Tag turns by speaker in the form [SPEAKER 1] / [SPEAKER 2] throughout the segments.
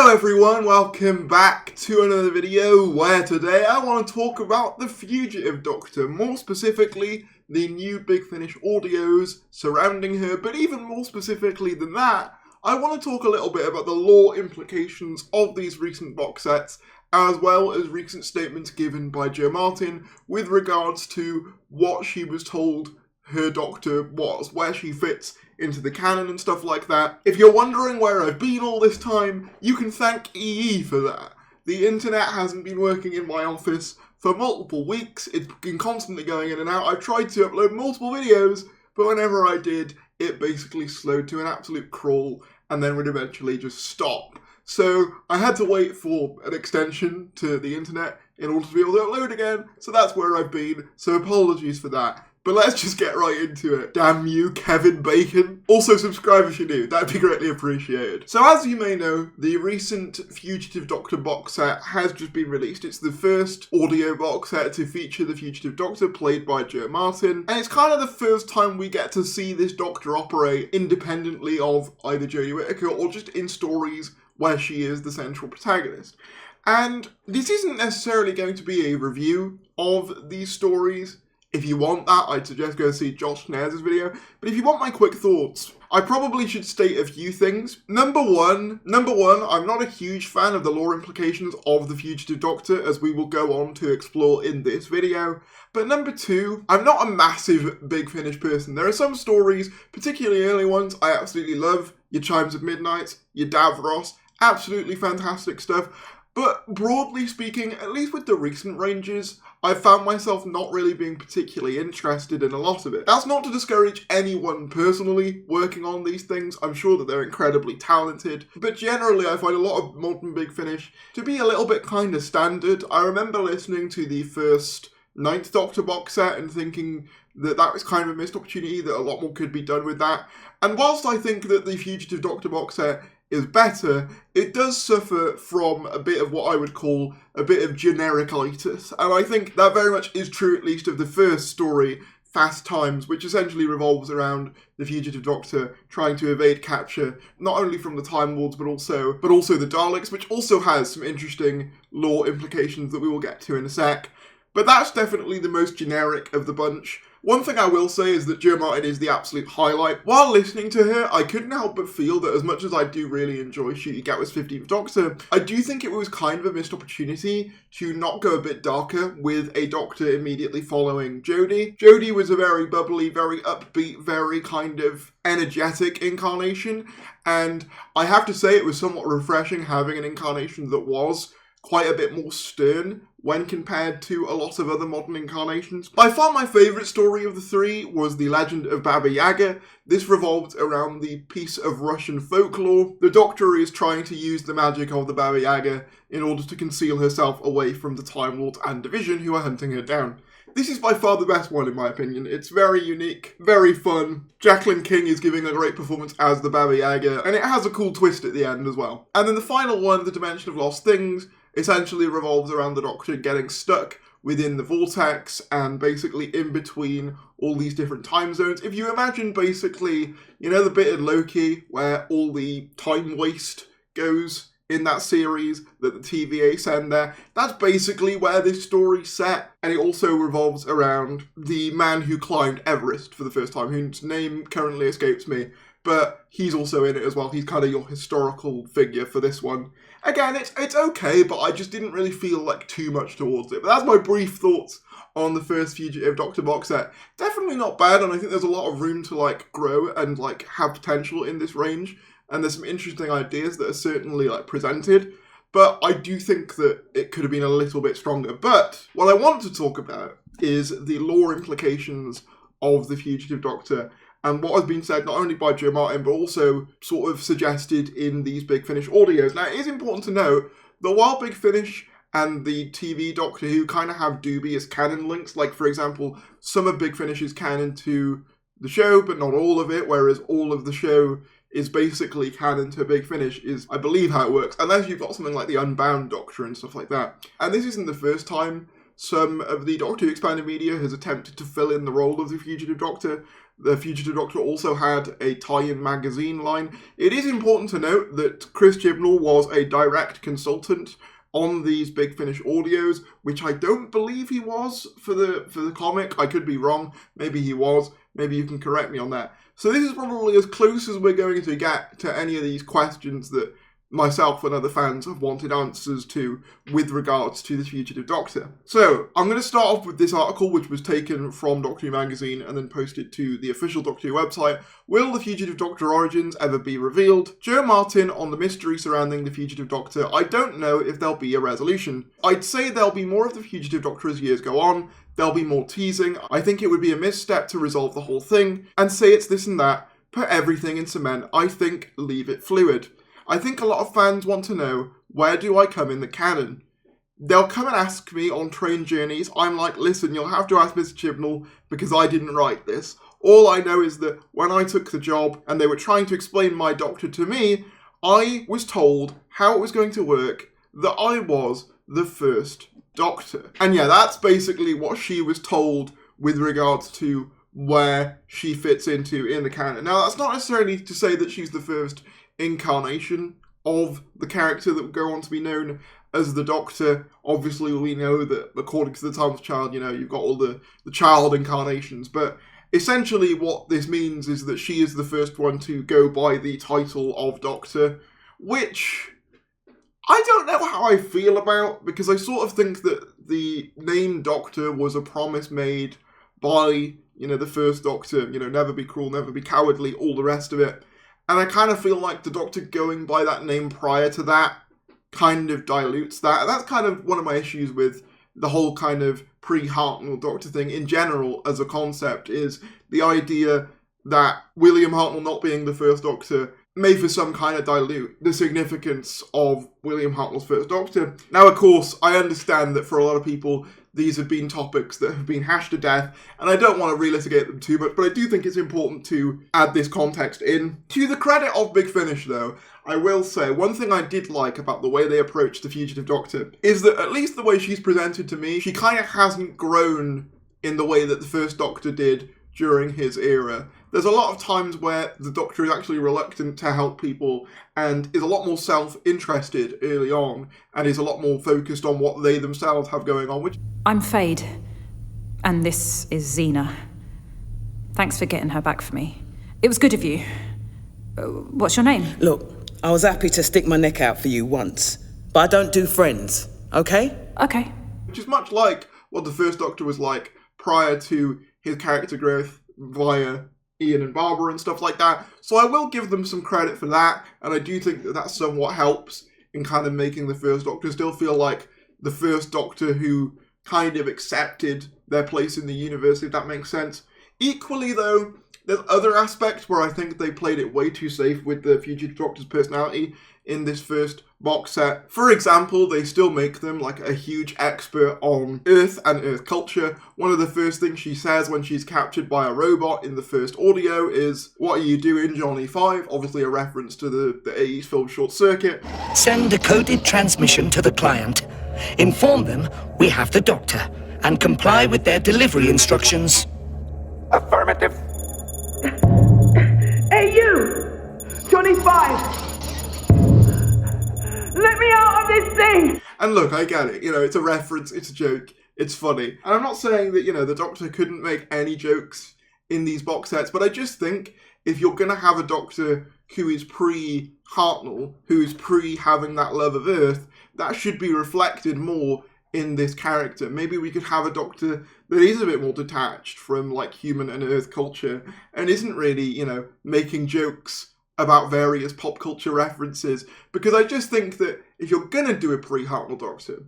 [SPEAKER 1] Hello everyone, welcome back to another video where today I want to talk about the Fugitive Doctor, more specifically the new Big Finish audios surrounding her, but even more specifically than that, I want to talk a little bit about the lore implications of these recent box sets, as well as recent statements given by Jo Martin with regards to what she was told her Doctor was, where she fits into the canon and stuff like that. If you're wondering where I've been all this time, you can thank EE for that. The internet hasn't been working in my office for multiple weeks. It's been constantly going in and out. I tried to upload multiple videos, but whenever I did, it basically slowed to an absolute crawl and then would eventually just stop. So I had to wait for an extension to the internet in order to be able to upload again. So that's where I've been. So apologies for that. But let's just get right into it. Damn you, Kevin Bacon. Also subscribe if you're new, that'd be greatly appreciated. So as you may know, the recent Fugitive Doctor box set has just been released. It's the first audio box set to feature the Fugitive Doctor, played by Jo Martin. And it's kind of the first time we get to see this Doctor operate independently of either Jodie Whittaker or just in stories where she is the central protagonist. And this isn't necessarily going to be a review of these stories. If you want that, I'd suggest go see Josh Nares' video. But if you want my quick thoughts, I probably should state a few things. Number one, I'm not a huge fan of the lore implications of the Fugitive Doctor, as we will go on to explore in this video. But number two, I'm not a massive Big Finish person. There are some stories, particularly early ones, I absolutely love. Your Chimes of Midnight, your Davros, absolutely fantastic stuff. But broadly speaking, at least with the recent ranges, I've found myself not really being particularly interested in a lot of it. That's not to discourage anyone personally working on these things. I'm sure that they're incredibly talented. But generally, I find a lot of modern Big Finish to be a little bit kind of standard. I remember listening to the first 9th Doctor box set and thinking that that was kind of a missed opportunity, that a lot more could be done with that. And whilst I think that the Fugitive Doctor box set is better, it does suffer from a bit of what I would call a bit of generic-itis. And I think that very much is true, at least of the first story, Fast Times, which essentially revolves around the Fugitive Doctor trying to evade capture, not only from the Time Lords, but also the Daleks, which also has some interesting lore implications that we will get to in a sec. But that's definitely the most generic of the bunch. One thing I will say is that Jo Martin is the absolute highlight. While listening to her, I couldn't help but feel that as much as I do really enjoy Ncuti Gatwa's 15th Doctor, I do think it was kind of a missed opportunity to not go a bit darker with a Doctor immediately following Jodie. Jodie was a very bubbly, very upbeat, very kind of energetic incarnation, and I have to say it was somewhat refreshing having an incarnation that was quite a bit more stern when compared to a lot of other modern incarnations. By far my favourite story of the three was The Legend of Baba Yaga. This revolved around the piece of Russian folklore. The Doctor is trying to use the magic of the Baba Yaga in order to conceal herself away from the Time Lords and Division who are hunting her down. This is by far the best one in my opinion. It's very unique, very fun. Jacqueline King is giving a great performance as the Baba Yaga, and it has a cool twist at the end as well. And then the final one, The Dimension of Lost Things, essentially revolves around the Doctor getting stuck within the vortex and basically in between all these different time zones. If you imagine basically, you know, the bit in Loki where all the time waste goes in that series that the TVA send there, that's basically where this story's set. And it also revolves around the man who climbed Everest for the first time, whose name currently escapes me, but he's also in it as well. He's kind of your historical figure for this one. Again, it's okay, but I just didn't really feel like too much towards it. But that's my brief thoughts on the first Fugitive Doctor box set. Definitely not bad, and I think there's a lot of room to like grow and like have potential in this range. And there's some interesting ideas that are certainly like presented. But I do think that it could have been a little bit stronger. But what I want to talk about is the lore implications of the Fugitive Doctor and what has been said not only by Jo Martin, but also sort of suggested in these Big Finish audios. Now, it is important to note that while Big Finish and the TV Doctor Who kind of have dubious canon links, like, for example, some of Big Finish's canon to the show, but not all of it, whereas all of the show is basically canon to Big Finish, is, I believe, how it works, unless you've got something like the Unbound Doctor and stuff like that. And this isn't the first time some of the Doctor Who expanded media has attempted to fill in the role of the Fugitive Doctor. The Fugitive Doctor also had a tie-in magazine line. It is important to note that Chris Chibnall was a direct consultant on these Big Finish audios, which I don't believe he was for the comic. I could be wrong. Maybe he was. Maybe you can correct me on that. So this is probably as close as we're going to get to any of these questions that myself and other fans have wanted answers to with regards to the Fugitive Doctor. So, I'm going to start off with this article, which was taken from Doctor Who magazine and then posted to the official Doctor Who website. Will the Fugitive Doctor origins ever be revealed? Joe Martin on the mystery surrounding the Fugitive Doctor. I don't know if there'll be a resolution. I'd say there'll be more of the Fugitive Doctor as years go on. There'll be more teasing. I think it would be a misstep to resolve the whole thing and say it's this and that, put everything in cement. I think leave it fluid. I think a lot of fans want to know, where do I come in the canon? They'll come and ask me on train journeys. I'm like, listen, you'll have to ask Mr. Chibnall because I didn't write this. All I know is that when I took the job and they were trying to explain my Doctor to me, I was told how it was going to work, that I was the first Doctor. And yeah, that's basically what she was told with regards to where she fits into in the canon. Now, that's not necessarily to say that she's the first incarnation of the character that would go on to be known as the Doctor. Obviously, we know that according to the Timeless Child, you've got all the child incarnations, but essentially what this means is that she is the first one to go by the title of Doctor, which I don't know how I feel about, because I sort of think that the name Doctor was a promise made by, the first Doctor, never be cruel, never be cowardly, all the rest of it. And I kind of feel like the Doctor going by that name prior to that kind of dilutes that. And that's kind of one of my issues with the whole kind of pre-Hartnell Doctor thing in general as a concept, is the idea that William Hartnell not being the first Doctor may for some kind of dilute the significance of William Hartnell's first Doctor. Now, of course, I understand that for a lot of people, these have been topics that have been hashed to death, and I don't want to relitigate them too much, but I do think it's important to add this context in. To the credit of Big Finish, though, I will say, one thing I did like about the way they approached the Fugitive Doctor is that, at least the way she's presented to me, she kind of hasn't grown in the way that the first Doctor did during his era. There's a lot of times where the Doctor is actually reluctant to help people and is a lot more self-interested early on and is a lot more focused on what they themselves have going on.
[SPEAKER 2] I'm Fade, and this is Xena. Thanks for getting her back for me. It was good of you. What's your name?
[SPEAKER 3] Look, I was happy to stick my neck out for you once, but I don't do friends, okay?
[SPEAKER 2] Okay.
[SPEAKER 1] Which is much like what the first Doctor was like prior to his character growth via Ian and Barbara and stuff like that. So I will give them some credit for that, and I do think that that somewhat helps in kind of making the first Doctor still feel like the first Doctor who kind of accepted their place in the universe, if that makes sense. Equally, though, there's other aspects where I think they played it way too safe with the Fugitive Doctor's personality in this first box set. For example, they still make them like a huge expert on Earth and Earth culture. One of the first things she says when she's captured by a robot in the first audio is, "What are you doing, Johnny 5?" Obviously a reference to the 80s film Short Circuit.
[SPEAKER 4] Send a coded transmission to the client. Inform them we have the Doctor and comply with their delivery instructions.
[SPEAKER 5] Affirmative. Hey, you! Johnny 5! Let me out of this thing!
[SPEAKER 1] And look, I get it. It's a reference, it's a joke, it's funny. And I'm not saying that, the Doctor couldn't make any jokes in these box sets, but I just think if you're going to have a Doctor who is pre-Hartnell, who is pre-having that love of Earth, that should be reflected more in this character. Maybe we could have a Doctor that is a bit more detached from, human and Earth culture, and isn't really, making jokes about various pop culture references, because I just think that if you're going to do a pre-Hartnell Doctor,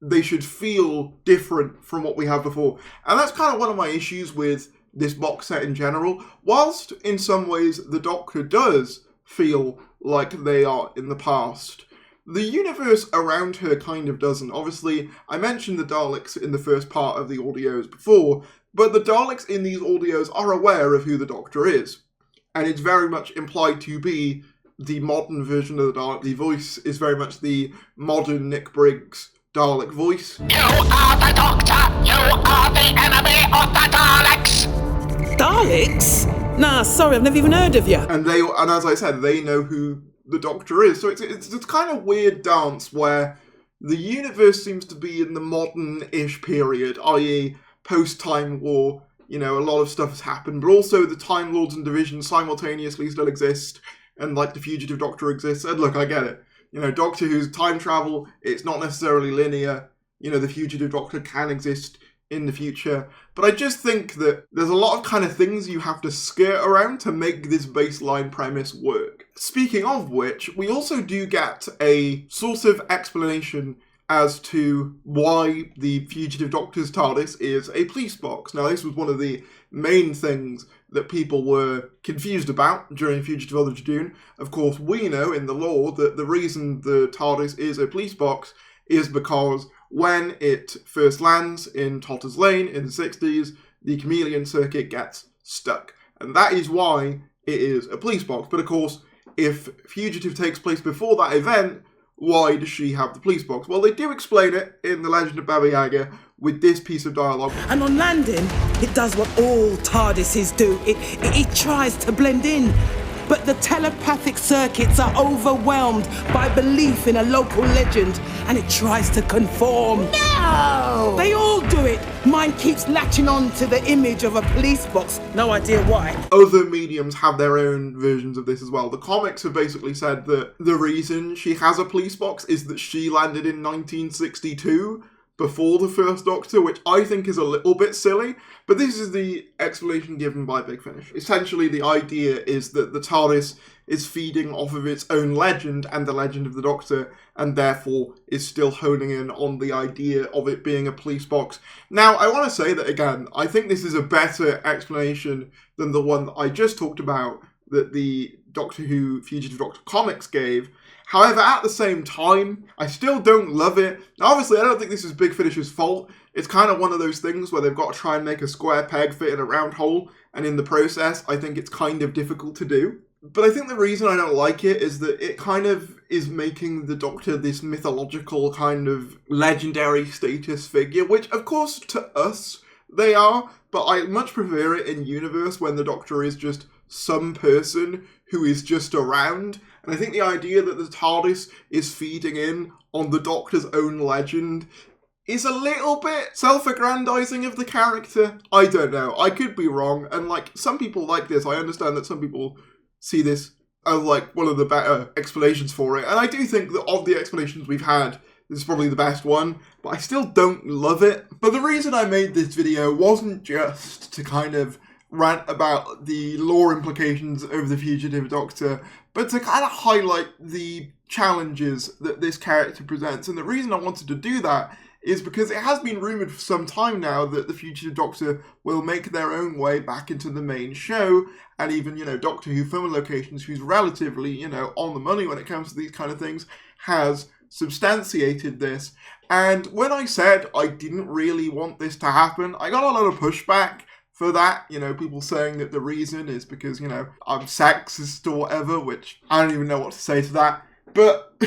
[SPEAKER 1] they should feel different from what we have before. And that's kind of one of my issues with this box set in general. Whilst in some ways the Doctor does feel like they are in the past, the universe around her kind of doesn't. Obviously, I mentioned the Daleks in the first part of the audios before, but the Daleks in these audios are aware of who the Doctor is. And it's very much implied to be the modern version of the Dalek. The voice is very much the modern Nick Briggs Dalek voice.
[SPEAKER 6] You are the Doctor! You are the enemy of the Daleks!
[SPEAKER 3] Daleks? Nah, sorry, I've never even heard of you.
[SPEAKER 1] And as I said, they know who the Doctor is. So it's kind of weird dance where the universe seems to be in the modern-ish period, i.e. post-Time War. You know, a lot of stuff has happened, but also the Time Lords and Divisions simultaneously still exist, and like the Fugitive Doctor exists. And look, I get it. You know, Doctor Who's time travel, it's not necessarily linear. You know, the Fugitive Doctor can exist in the future. But I just think that there's a lot of kind of things you have to skirt around to make this baseline premise work. Speaking of which, we also do get a sort of explanation as to why the Fugitive Doctor's TARDIS is a police box. Now, this was one of the main things that people were confused about during Fugitive of the June. Of course, we know in the lore that the reason the TARDIS is a police box is because when it first lands in Totter's Lane in the 60s, the chameleon circuit gets stuck. And that is why it is a police box. But of course, if Fugitive takes place before that event, why does she have the police box? Well, they do explain it in The Legend of Baba Yaga with this piece of dialogue.
[SPEAKER 3] And on landing, it does what all TARDISes do. It tries to blend in. But the telepathic circuits are overwhelmed by belief in a local legend, and it tries to conform. No! They all do it. Mine keeps latching on to the image of a police box. No idea why.
[SPEAKER 1] Other mediums have their own versions of this as well. The comics have basically said that the reason she has a police box is that she landed in 1962 before the first Doctor, which I think is a little bit silly, but this is the explanation given by Big Finish. Essentially, the idea is that the TARDIS is feeding off of its own legend and the legend of the Doctor, and therefore is still honing in on the idea of it being a police box. Now, I want to say that again, I think this is a better explanation than the one that I just talked about that the Doctor Who Fugitive Doctor comics gave. However, at the same time, I still don't love it. Now, obviously, I don't think this is Big Finish's fault. It's kind of one of those things where they've got to try and make a square peg fit in a round hole, and in the process, I think it's kind of difficult to do. But I think the reason I don't like it is that it kind of is making the Doctor this mythological kind of legendary status figure, which, of course, to us, they are, but I much prefer it in universe when the Doctor is just some person who is just around. And I think the idea that the TARDIS is feeding in on the Doctor's own legend is a little bit self-aggrandizing of the character. I don't know. I could be wrong. And like, some people like this. I understand that some people see this as like one of the better explanations for it. And I do think that of the explanations we've had, this is probably the best one, but I still don't love it. But the reason I made this video wasn't just to kind of rant about the lore implications of the Fugitive Doctor, but to kind of highlight the challenges that this character presents. And the reason I wanted to do that is because it has been rumoured for some time now that the Fugitive Doctor will make their own way back into the main show, and even, you know, Doctor Who Film Locations, who's relatively, you know, on the money when it comes to these kind of things, has substantiated this. And when I said I didn't really want this to happen, I got a lot of pushback for that, you know, people saying that the reason is because, you know, I'm sexist or whatever, which I don't even know what to say to that. But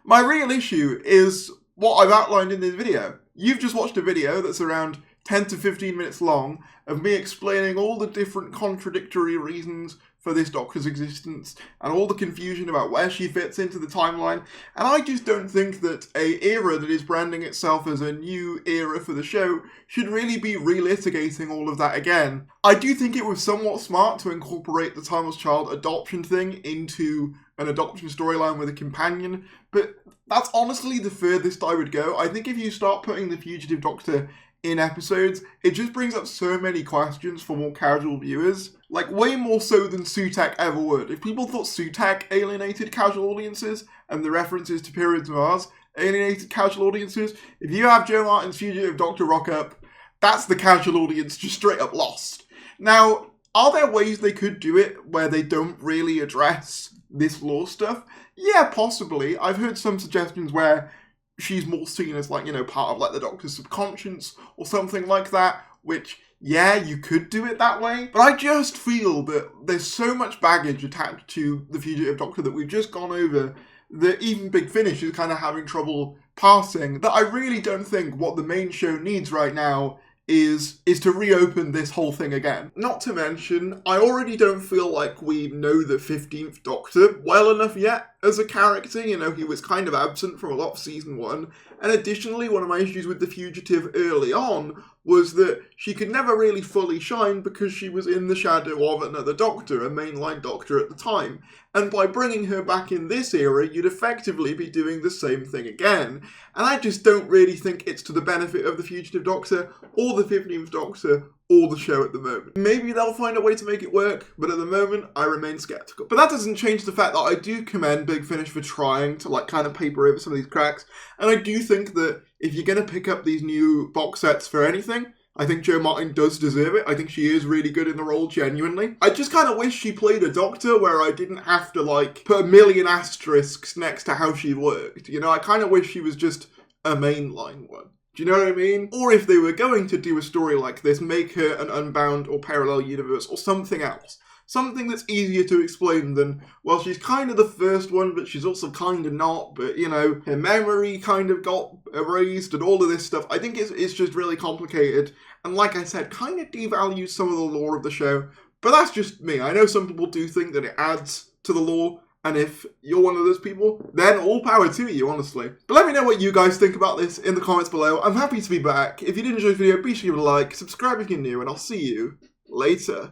[SPEAKER 1] my real issue is what I've outlined in this video. You've just watched a video that's around 10 to 15 minutes long of me explaining all the different contradictory reasons for this Doctor's existence and all the confusion about where she fits into the timeline. And I just don't think that an era that is branding itself as a new era for the show should really be relitigating all of that again. I do think it was somewhat smart to incorporate the Timeless Child adoption thing into an adoption storyline with a companion, but that's honestly the furthest I would go. I think if you start putting the Fugitive Doctor in episodes, it just brings up so many questions for more casual viewers. Like, way more so than Sutak ever would. If people thought Sutak alienated casual audiences, and the references to Periods of Mars alienated casual audiences, if you have Joe Martin's Fugitive Doctor rock up, that's the casual audience just straight up lost. Now, are there ways they could do it where they don't really address this lore stuff? Yeah, possibly. I've heard some suggestions where she's more seen as, like, you know, part of, like, the Doctor's subconscious or something like that, which, yeah, you could do it that way. But I just feel that there's so much baggage attached to the Fugitive Doctor that we've just gone over that even Big Finish is kind of having trouble passing that I really don't think what the main show needs right now is to reopen this whole thing again. Not to mention, I already don't feel like we know the 15th Doctor well enough yet as a character. You know, he was kind of absent from a lot of season 1. And additionally, one of my issues with the Fugitive early on was that she could never really fully shine because she was in the shadow of another Doctor, a mainline Doctor at the time. And by bringing her back in this era, you'd effectively be doing the same thing again. And I just don't really think it's to the benefit of the Fugitive Doctor, or the 15th Doctor, or the show at the moment. Maybe they'll find a way to make it work, but at the moment, I remain skeptical. But that doesn't change the fact that I do commend Big Finish for trying to kind of paper over some of these cracks. And I do think that if you're going to pick up these new box sets for anything, I think Jo Martin does deserve it. I think she is really good in the role, genuinely. I just kind of wish she played a Doctor where I didn't have to, put a million asterisks next to how she worked. You know, I kind of wish she was just a mainline one. Do you know what I mean? Or if they were going to do a story like this, make her an Unbound or parallel universe or something else. Something that's easier to explain than, well, she's kind of the first one, but she's also kind of not, but, you know, her memory kind of got erased and all of this stuff. I think it's just really complicated, and like I said, kind of devalues some of the lore of the show, but that's just me. I know some people do think that it adds to the lore, and if you're one of those people, then all power to you, honestly. But let me know what you guys think about this in the comments below. I'm happy to be back. If you did enjoy the video, be sure to give it a like, subscribe if you're new, and I'll see you later.